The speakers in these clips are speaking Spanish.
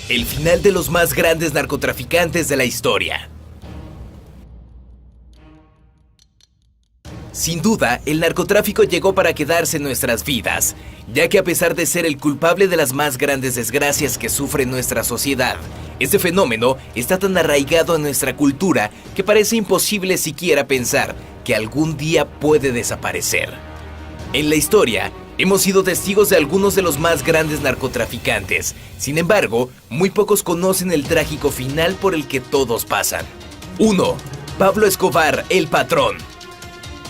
El final de los más grandes narcotraficantes de la historia. Sin duda, el narcotráfico llegó para quedarse en nuestras vidas, ya que a pesar de ser el culpable de las más grandes desgracias que sufre nuestra sociedad, este fenómeno está tan arraigado en nuestra cultura que parece imposible siquiera pensar que algún día puede desaparecer. En la historia, hemos sido testigos de algunos de los más grandes narcotraficantes. Sin embargo, muy pocos conocen el trágico final por el que todos pasan. 1. Pablo Escobar, el Patrón.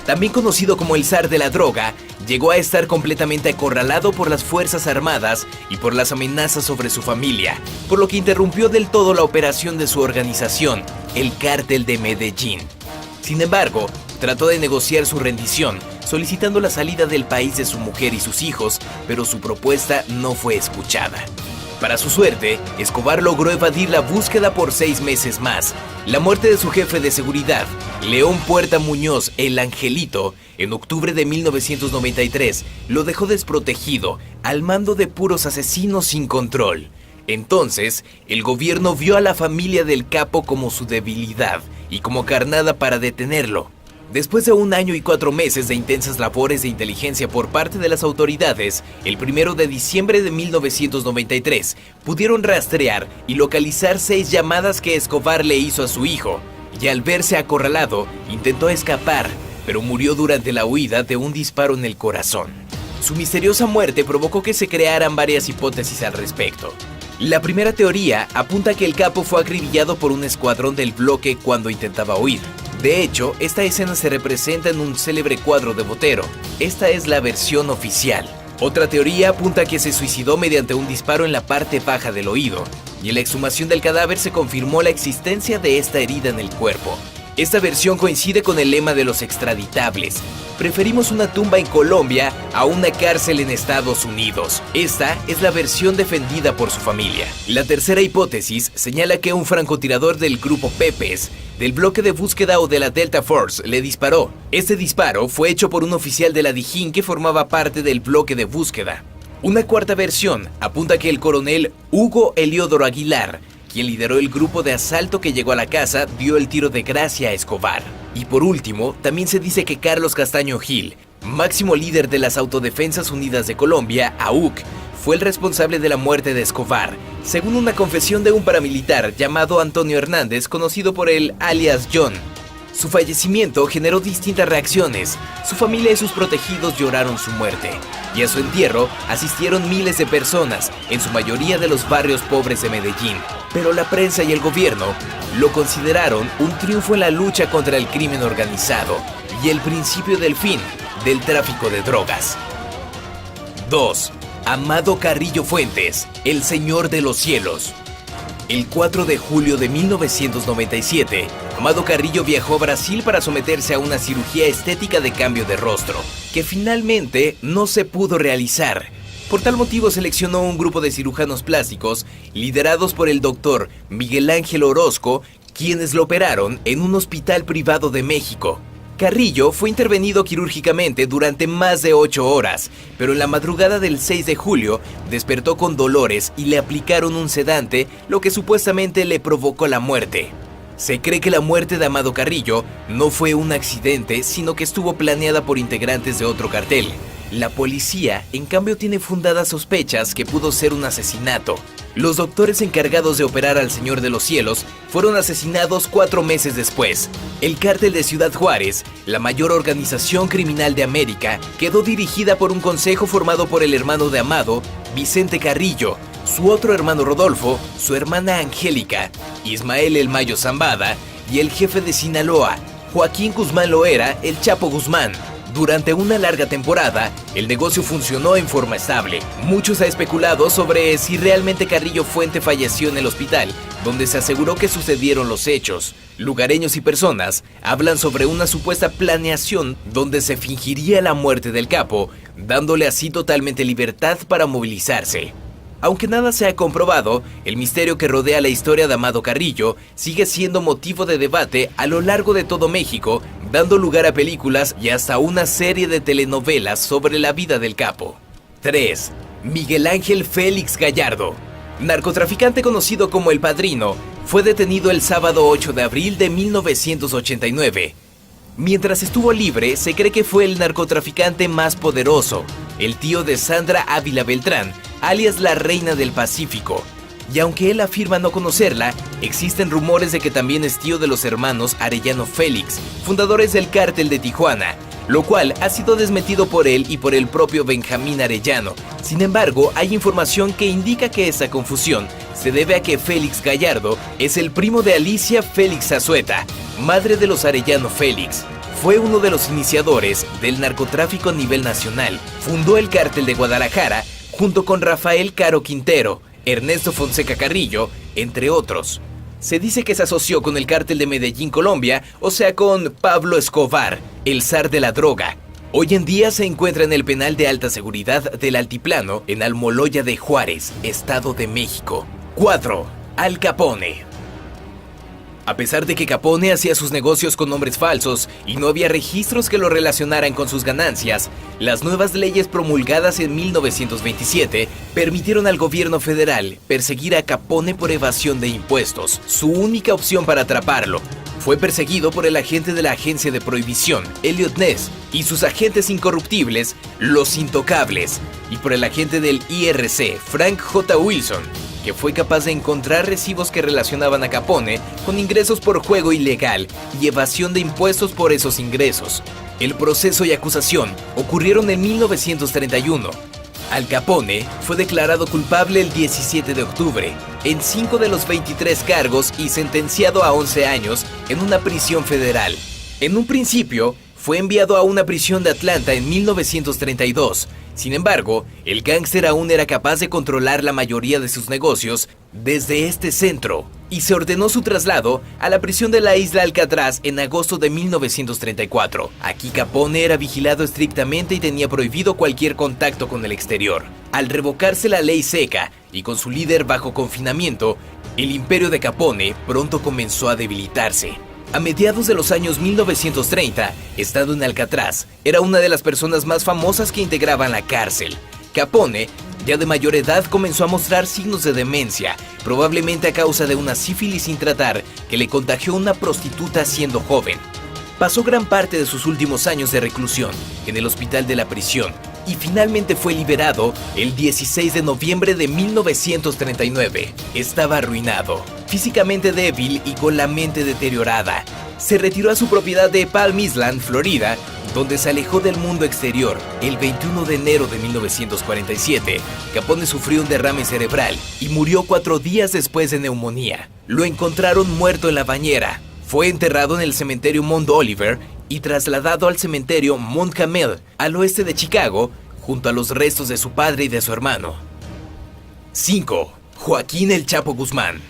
También conocido como el zar de la droga, llegó a estar completamente acorralado por las Fuerzas Armadas y por las amenazas sobre su familia, por lo que interrumpió del todo la operación de su organización, el Cártel de Medellín. Sin embargo, trató de negociar su rendición, solicitando la salida del país de su mujer y sus hijos, pero su propuesta no fue escuchada. Para su suerte, Escobar logró evadir la búsqueda por 6 meses más. La muerte de su jefe de seguridad, León Puerta Muñoz, el Angelito, en octubre de 1993, lo dejó desprotegido, al mando de puros asesinos sin control. Entonces, el gobierno vio a la familia del capo como su debilidad y como carnada para detenerlo. Después de 1 año y 4 meses de intensas labores de inteligencia por parte de las autoridades, el 1 de diciembre de 1993 pudieron rastrear y localizar 6 llamadas que Escobar le hizo a su hijo, y al verse acorralado, intentó escapar, pero murió durante la huida de un disparo en el corazón. Su misteriosa muerte provocó que se crearan varias hipótesis al respecto. La primera teoría apunta a que el capo fue acribillado por un escuadrón del bloque cuando intentaba huir. De hecho, esta escena se representa en un célebre cuadro de Botero. Esta es la versión oficial. Otra teoría apunta a que se suicidó mediante un disparo en la parte baja del oído, y en la exhumación del cadáver se confirmó la existencia de esta herida en el cuerpo. Esta versión coincide con el lema de los extraditables. Preferimos una tumba en Colombia a una cárcel en Estados Unidos. Esta es la versión defendida por su familia. La tercera hipótesis señala que un francotirador del grupo Pepes, del bloque de búsqueda o de la Delta Force, le disparó. Este disparo fue hecho por un oficial de la Dijín que formaba parte del bloque de búsqueda. Una cuarta versión apunta que el coronel Hugo Eliodoro Aguilar, quien lideró el grupo de asalto que llegó a la casa, dio el tiro de gracia a Escobar. Y por último, también se dice que Carlos Castaño Gil, máximo líder de las Autodefensas Unidas de Colombia, AUC, fue el responsable de la muerte de Escobar, según una confesión de un paramilitar llamado Antonio Hernández, conocido por el alias John. Su fallecimiento generó distintas reacciones. Su familia y sus protegidos lloraron su muerte, y a su entierro asistieron miles de personas, en su mayoría de los barrios pobres de Medellín. Pero la prensa y el gobierno lo consideraron un triunfo en la lucha contra el crimen organizado y el principio del fin del tráfico de drogas. 2. Amado Carrillo Fuentes, el Señor de los Cielos. El 4 de julio de 1997, Amado Carrillo viajó a Brasil para someterse a una cirugía estética de cambio de rostro, que finalmente no se pudo realizar. Por tal motivo seleccionó un grupo de cirujanos plásticos liderados por el doctor Miguel Ángel Orozco, quienes lo operaron en un hospital privado de México. Carrillo fue intervenido quirúrgicamente durante más de 8 horas, pero en la madrugada del 6 de julio despertó con dolores y le aplicaron un sedante, lo que supuestamente le provocó la muerte. Se cree que la muerte de Amado Carrillo no fue un accidente, sino que estuvo planeada por integrantes de otro cartel. La policía, en cambio, tiene fundadas sospechas que pudo ser un asesinato. Los doctores encargados de operar al Señor de los Cielos fueron asesinados 4 meses después. El Cártel de Ciudad Juárez, la mayor organización criminal de América, quedó dirigida por un consejo formado por el hermano de Amado, Vicente Carrillo, su otro hermano Rodolfo, su hermana Angélica, Ismael El Mayo Zambada y el jefe de Sinaloa, Joaquín Guzmán Loera, el Chapo Guzmán. Durante una larga temporada, el negocio funcionó en forma estable. Muchos han especulado sobre si realmente Carrillo Fuente falleció en el hospital, donde se aseguró que sucedieron los hechos. Lugareños y personas hablan sobre una supuesta planeación donde se fingiría la muerte del capo, dándole así totalmente libertad para movilizarse. Aunque nada se ha comprobado, el misterio que rodea la historia de Amado Carrillo sigue siendo motivo de debate a lo largo de todo México, dando lugar a películas y hasta una serie de telenovelas sobre la vida del capo. 3. Miguel Ángel Félix Gallardo. narcotraficante conocido como El Padrino, fue detenido el sábado 8 de abril de 1989. Mientras estuvo libre, se cree que fue el narcotraficante más poderoso, el tío de Sandra Ávila Beltrán, alias la Reina del Pacífico. Y aunque él afirma no conocerla, existen rumores de que también es tío de los hermanos Arellano Félix, fundadores del Cártel de Tijuana, lo cual ha sido desmentido por él y por el propio Benjamín Arellano. Sin embargo, hay información que indica que esa confusión se debe a que Félix Gallardo es el primo de Alicia Félix Azueta, madre de los Arellano Félix. Fue uno de los iniciadores del narcotráfico a nivel nacional. Fundó el Cártel de Guadalajara junto con Rafael Caro Quintero, Ernesto Fonseca Carrillo, entre otros. Se dice que se asoció con el Cártel de Medellín, Colombia, o sea con Pablo Escobar, el zar de la droga. Hoy en día se encuentra en el penal de alta seguridad del Altiplano, en Almoloya de Juárez, Estado de México. 4. Al Capone. A pesar de que Capone hacía sus negocios con nombres falsos y no había registros que lo relacionaran con sus ganancias, las nuevas leyes promulgadas en 1927 permitieron al gobierno federal perseguir a Capone por evasión de impuestos, su única opción para atraparlo. Fue perseguido por el agente de la Agencia de Prohibición, Elliot Ness, y sus agentes incorruptibles, los Intocables, y por el agente del IRC, Frank J. Wilson, que fue capaz de encontrar recibos que relacionaban a Capone con ingresos por juego ilegal y evasión de impuestos por esos ingresos. El proceso y acusación ocurrieron en 1931. Al Capone fue declarado culpable el 17 de octubre, en 5 de los 23 cargos y sentenciado a 11 años en una prisión federal. En un principio, fue enviado a una prisión de Atlanta en 1932. Sin embargo, el gángster aún era capaz de controlar la mayoría de sus negocios desde este centro, y se ordenó su traslado a la prisión de la isla Alcatraz en agosto de 1934. Aquí Capone era vigilado estrictamente y tenía prohibido cualquier contacto con el exterior. Al revocarse la ley seca y con su líder bajo confinamiento, el imperio de Capone pronto comenzó a debilitarse. A mediados de los años 1930, estando en Alcatraz, era una de las personas más famosas que integraban la cárcel. Capone, ya de mayor edad, comenzó a mostrar signos de demencia, probablemente a causa de una sífilis sin tratar que le contagió una prostituta siendo joven. Pasó gran parte de sus últimos años de reclusión en el hospital de la prisión y finalmente fue liberado el 16 de noviembre de 1939. Estaba arruinado, físicamente débil y con la mente deteriorada. Se retiró a su propiedad de Palm Island, Florida, donde se alejó del mundo exterior. El 21 de enero de 1947, Capone sufrió un derrame cerebral y murió 4 días después de neumonía. Lo encontraron muerto en la bañera. Fue enterrado en el cementerio Mount Oliver y trasladado al cementerio Mount Carmel, al oeste de Chicago, junto a los restos de su padre y de su hermano. 5. Joaquín El Chapo Guzmán.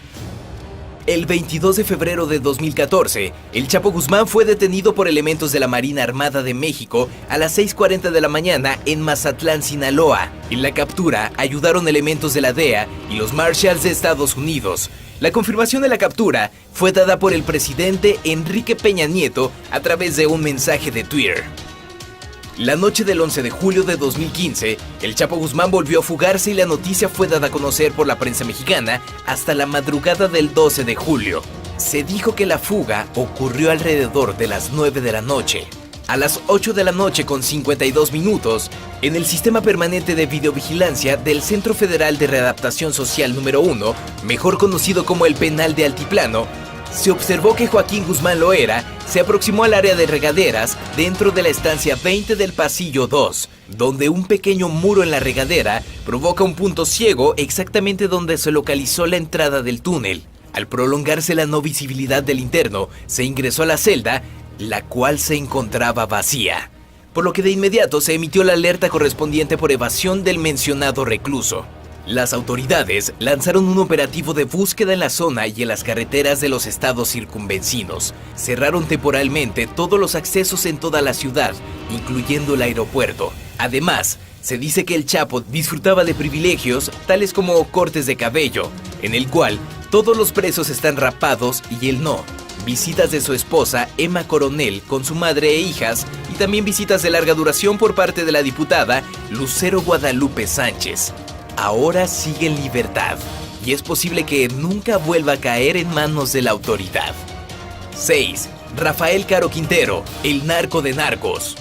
El 22 de febrero de 2014, El Chapo Guzmán fue detenido por elementos de la Marina Armada de México a las 6:40 de la mañana en Mazatlán, Sinaloa. En la captura ayudaron elementos de la DEA y los Marshals de Estados Unidos. La confirmación de la captura fue dada por el presidente Enrique Peña Nieto a través de un mensaje de Twitter. La noche del 11 de julio de 2015, El Chapo Guzmán volvió a fugarse y la noticia fue dada a conocer por la prensa mexicana hasta la madrugada del 12 de julio. Se dijo que la fuga ocurrió alrededor de las 9 de la noche. A las 8 de la noche con 52 minutos, en el sistema permanente de videovigilancia del Centro Federal de Readaptación Social número 1, mejor conocido como el Penal de Altiplano, se observó que Joaquín Guzmán Loera se aproximó al área de regaderas dentro de la estancia 20 del pasillo 2, donde un pequeño muro en la regadera provoca un punto ciego exactamente donde se localizó la entrada del túnel. Al prolongarse la no visibilidad del interno, se ingresó a la celda, la cual se encontraba vacía, por lo que de inmediato se emitió la alerta correspondiente por evasión del mencionado recluso. Las autoridades lanzaron un operativo de búsqueda en la zona y en las carreteras de los estados circunvecinos. Cerraron temporalmente todos los accesos en toda la ciudad, incluyendo el aeropuerto. Además, se dice que el Chapo disfrutaba de privilegios tales como cortes de cabello, en el cual todos los presos están rapados y él no. Visitas de su esposa, Emma Coronel, con su madre e hijas, y también visitas de larga duración por parte de la diputada Lucero Guadalupe Sánchez. Ahora sigue en libertad. y es posible que nunca vuelva a caer en manos de la autoridad. 6. Rafael Caro Quintero, el narco de narcos.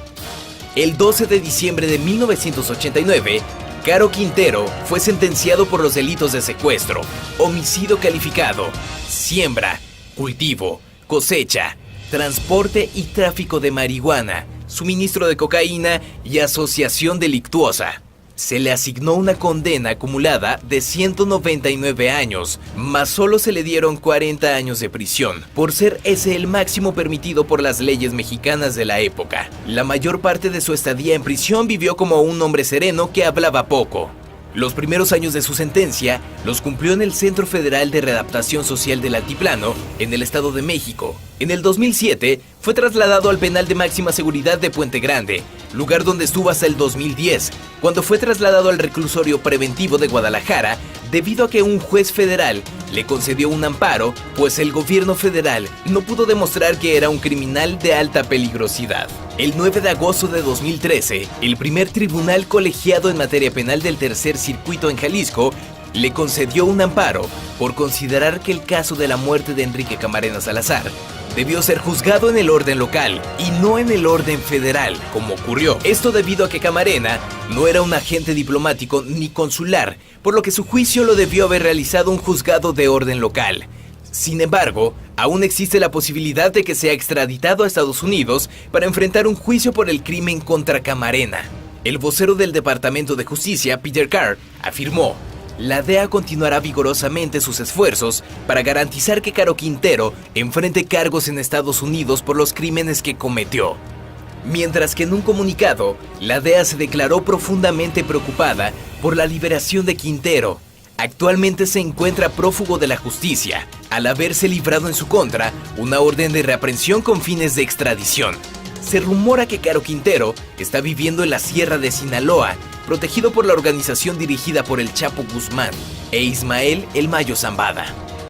El 12 de diciembre de 1989, Caro Quintero fue sentenciado por los delitos de secuestro, homicidio calificado, siembra, cultivo, cosecha, transporte y tráfico de marihuana, suministro de cocaína y asociación delictuosa. Se le asignó una condena acumulada de 199 años, mas solo se le dieron 40 años de prisión, por ser ese el máximo permitido por las leyes mexicanas de la época. La mayor parte de su estadía en prisión vivió como un hombre sereno que hablaba poco. Los primeros años de su sentencia los cumplió en el Centro Federal de Readaptación Social del Altiplano, en el Estado de México. En el 2007 fue trasladado al penal de máxima seguridad de Puente Grande, lugar donde estuvo hasta el 2010, cuando fue trasladado al reclusorio preventivo de Guadalajara debido a que un juez federal le concedió un amparo, pues el gobierno federal no pudo demostrar que era un criminal de alta peligrosidad. El 9 de agosto de 2013, el primer tribunal colegiado en materia penal del Tercer Circuito en Jalisco le concedió un amparo por considerar que el caso de la muerte de Enrique Camarena Salazar debió ser juzgado en el orden local y no en el orden federal, como ocurrió. Esto debido a que Camarena no era un agente diplomático ni consular, por lo que su juicio lo debió haber realizado un juzgado de orden local. Sin embargo, aún existe la posibilidad de que sea extraditado a Estados Unidos para enfrentar un juicio por el crimen contra Camarena. El vocero del Departamento de Justicia, Peter Carr, afirmó: la DEA continuará vigorosamente sus esfuerzos para garantizar que Caro Quintero enfrente cargos en Estados Unidos por los crímenes que cometió. Mientras que en un comunicado, la DEA se declaró profundamente preocupada por la liberación de Quintero. Actualmente se encuentra prófugo de la justicia, al haberse librado en su contra una orden de reaprehensión con fines de extradición. Se rumora que Caro Quintero está viviendo en la Sierra de Sinaloa, protegido por la organización dirigida por el Chapo Guzmán e Ismael El Mayo Zambada.